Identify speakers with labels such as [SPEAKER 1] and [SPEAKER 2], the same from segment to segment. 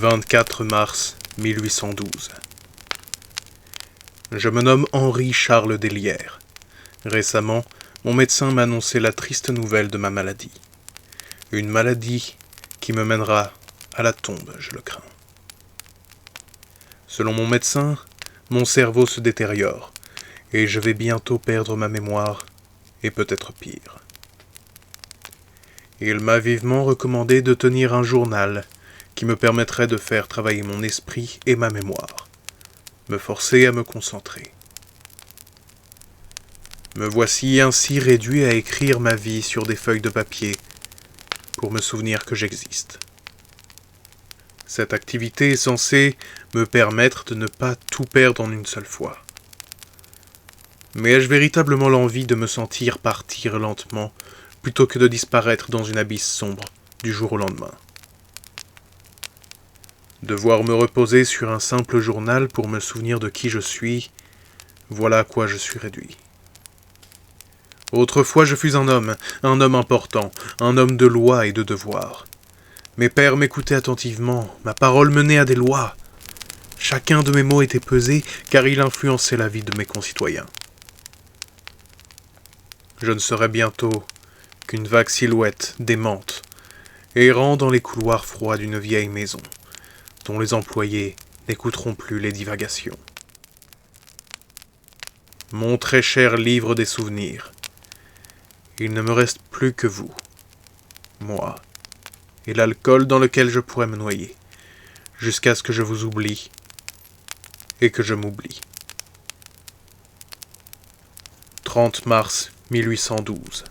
[SPEAKER 1] 24 mars 1812. Je me nomme Henri Charles Deslières. Récemment, mon médecin m'a annoncé la triste nouvelle de ma maladie. Une maladie qui me mènera à la tombe, je le crains. Selon mon médecin, mon cerveau se détériore et je vais bientôt perdre ma mémoire et peut-être pire. Il m'a vivement recommandé de tenir un journal qui me permettrait de faire travailler mon esprit et ma mémoire, me forcer à me concentrer. Me voici ainsi réduit à écrire ma vie sur des feuilles de papier pour me souvenir que j'existe. Cette activité est censée me permettre de ne pas tout perdre en une seule fois. Mais ai-je véritablement l'envie de me sentir partir lentement plutôt que de disparaître dans une abysse sombre du jour au lendemain? Devoir me reposer sur un simple journal pour me souvenir de qui je suis, voilà à quoi je suis réduit. Autrefois je fus un homme important, un homme de loi et de devoir. Mes pères m'écoutaient attentivement, ma parole menait à des lois. Chacun de mes mots était pesé, car il influençait la vie de mes concitoyens. Je ne serai bientôt qu'une vague silhouette démente, errant dans les couloirs froids d'une vieille maison, dont les employés n'écouteront plus les divagations. Mon très cher livre des souvenirs, il ne me reste plus que vous, moi, et l'alcool dans lequel je pourrais me noyer, jusqu'à ce que je vous oublie et que je m'oublie. 30 mars 1812.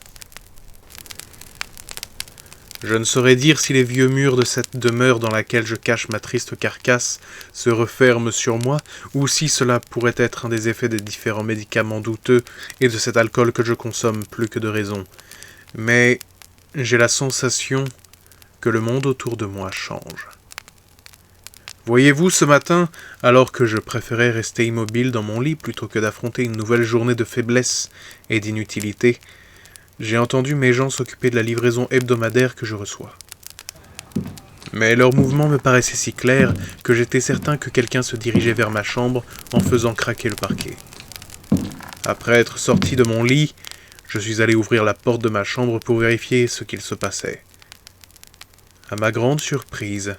[SPEAKER 1] Je ne saurais dire si les vieux murs de cette demeure dans laquelle je cache ma triste carcasse se referment sur moi, ou si cela pourrait être un des effets des différents médicaments douteux et de cet alcool que je consomme plus que de raison. Mais j'ai la sensation que le monde autour de moi change. Voyez-vous, ce matin, alors que je préférais rester immobile dans mon lit plutôt que d'affronter une nouvelle journée de faiblesse et d'inutilité, j'ai entendu mes gens s'occuper de la livraison hebdomadaire que je reçois. Mais leurs mouvements me paraissaient si clairs que j'étais certain que quelqu'un se dirigeait vers ma chambre en faisant craquer le parquet. Après être sorti de mon lit, je suis allé ouvrir la porte de ma chambre pour vérifier ce qu'il se passait. À ma grande surprise,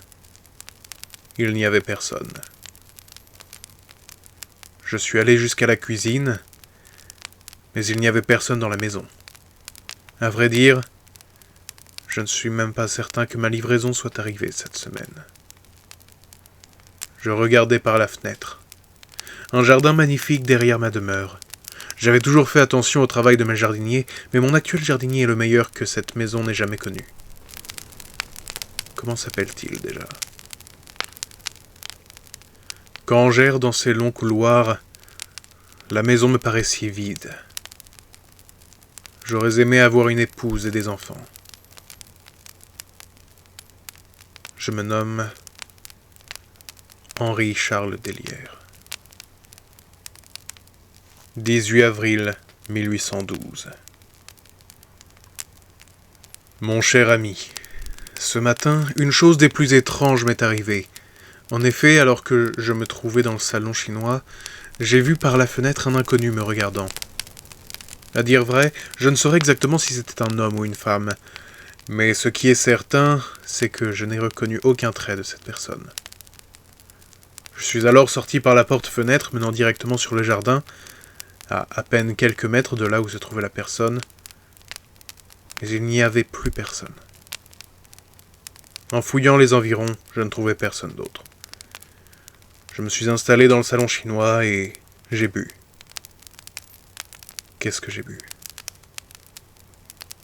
[SPEAKER 1] il n'y avait personne. Je suis allé jusqu'à la cuisine, mais il n'y avait personne dans la maison. À vrai dire, je ne suis même pas certain que ma livraison soit arrivée cette semaine. Je regardais par la fenêtre. Un jardin magnifique derrière ma demeure. J'avais toujours fait attention au travail de mes jardiniers, mais mon actuel jardinier est le meilleur que cette maison n'ait jamais connu. Comment s'appelle-t-il déjà? Quand j'erre dans ces longs couloirs, la maison me paraît si vide. J'aurais aimé avoir une épouse et des enfants. Je me nomme Henri Charles Deslières. 18 avril 1812. Mon cher ami, ce matin, une chose des plus étranges m'est arrivée. En effet, alors que je me trouvais dans le salon chinois, j'ai vu par la fenêtre un inconnu me regardant. À dire vrai, je ne saurais exactement si c'était un homme ou une femme, mais ce qui est certain, c'est que je n'ai reconnu aucun trait de cette personne. Je suis alors sorti par la porte-fenêtre menant directement sur le jardin, à peine quelques mètres de là où se trouvait la personne, mais il n'y avait plus personne. En fouillant les environs, je ne trouvais personne d'autre. Je me suis installé dans le salon chinois et j'ai bu. Qu'est-ce que j'ai bu?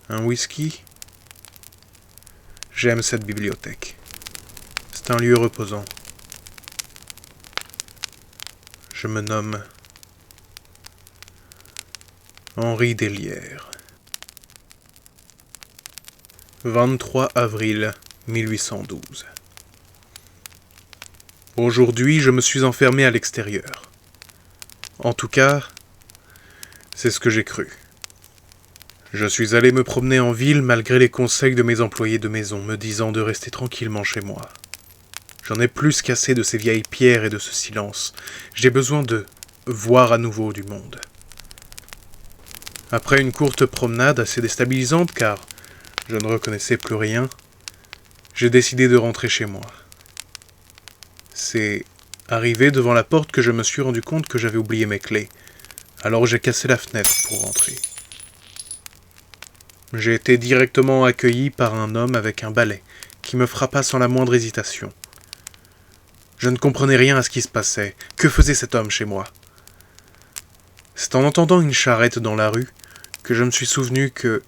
[SPEAKER 1] Un whisky? J'aime cette bibliothèque. C'est un lieu reposant. Je me nomme Henri Deslières. 23 avril 1812. Aujourd'hui, je me suis enfermé à l'extérieur. En tout cas, c'est ce que j'ai cru. Je suis allé me promener en ville malgré les conseils de mes employés de maison me disant de rester tranquillement chez moi. J'en ai plus qu'assez de ces vieilles pierres et de ce silence. J'ai besoin de voir à nouveau du monde. Après une courte promenade assez déstabilisante car je ne reconnaissais plus rien, j'ai décidé de rentrer chez moi. C'est arrivé devant la porte que je me suis rendu compte que j'avais oublié mes clés. Alors j'ai cassé la fenêtre pour rentrer. J'ai été directement accueilli par un homme avec un balai qui me frappa sans la moindre hésitation. Je ne comprenais rien à ce qui se passait. Que faisait cet homme chez moi ? C'est en entendant une charrette dans la rue que je me suis souvenu que,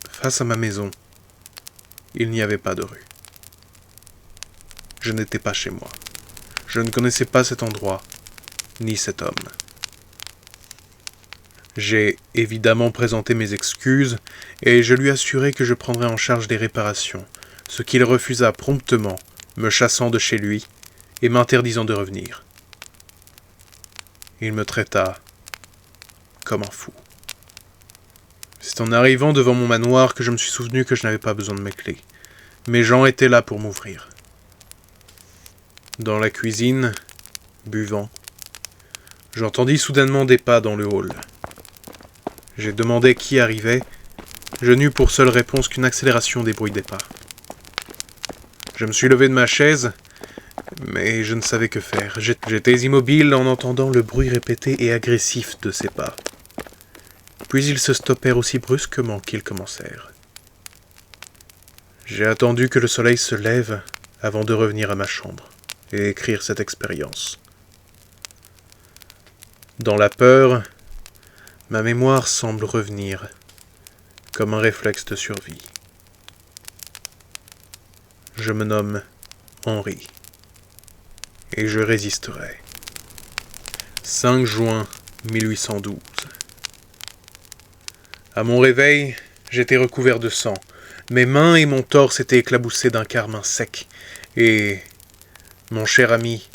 [SPEAKER 1] face à ma maison, il n'y avait pas de rue. Je n'étais pas chez moi. Je ne connaissais pas cet endroit, ni cet homme. J'ai évidemment présenté mes excuses et je lui assurai que je prendrais en charge des réparations, ce qu'il refusa promptement, me chassant de chez lui et m'interdisant de revenir. Il me traita comme un fou. C'est en arrivant devant mon manoir que je me suis souvenu que je n'avais pas besoin de mes clés. Mes gens étaient là pour m'ouvrir. Dans la cuisine, buvant, j'entendis soudainement des pas dans le hall. J'ai demandé qui arrivait. Je n'eus pour seule réponse qu'une accélération des bruits des pas. Je me suis levé de ma chaise, mais je ne savais que faire. J'étais immobile en entendant le bruit répété et agressif de ces pas. Puis ils se stoppèrent aussi brusquement qu'ils commencèrent. J'ai attendu que le soleil se lève avant de revenir à ma chambre et écrire cette expérience. Dans la peur, ma mémoire semble revenir, comme un réflexe de survie. Je me nomme Henri, et je résisterai. 5 juin 1812. À mon réveil, j'étais recouvert de sang. Mes mains et mon torse étaient éclaboussés d'un carmin sec, et, mon cher ami,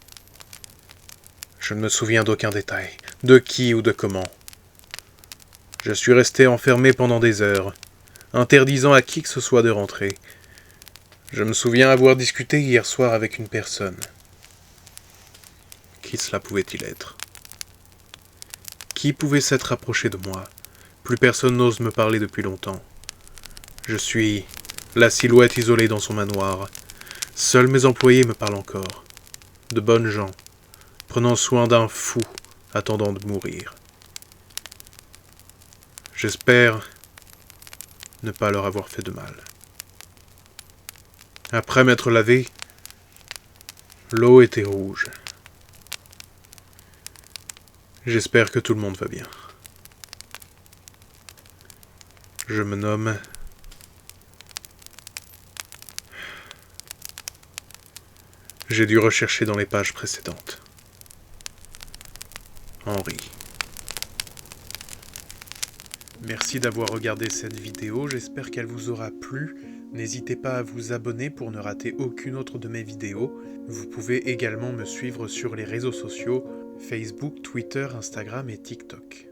[SPEAKER 1] je ne me souviens d'aucun détail, de qui ou de comment. Je suis resté enfermé pendant des heures, interdisant à qui que ce soit de rentrer. Je me souviens avoir discuté hier soir avec une personne. Qui cela pouvait-il être ? Qui pouvait s'être approché de moi ? Plus personne n'ose me parler depuis longtemps. Je suis la silhouette isolée dans son manoir. Seuls mes employés me parlent encore. De bonnes gens, prenant soin d'un fou attendant de mourir. J'espère ne pas leur avoir fait de mal. Après m'être lavé, l'eau était rouge. J'espère que tout le monde va bien. Je me nomme... J'ai dû rechercher dans les pages précédentes. Henri. Merci d'avoir regardé cette vidéo, j'espère qu'elle vous aura plu. N'hésitez pas à vous abonner pour ne rater aucune autre de mes vidéos. Vous pouvez également me suivre sur les réseaux sociaux, Facebook, Twitter, Instagram et TikTok.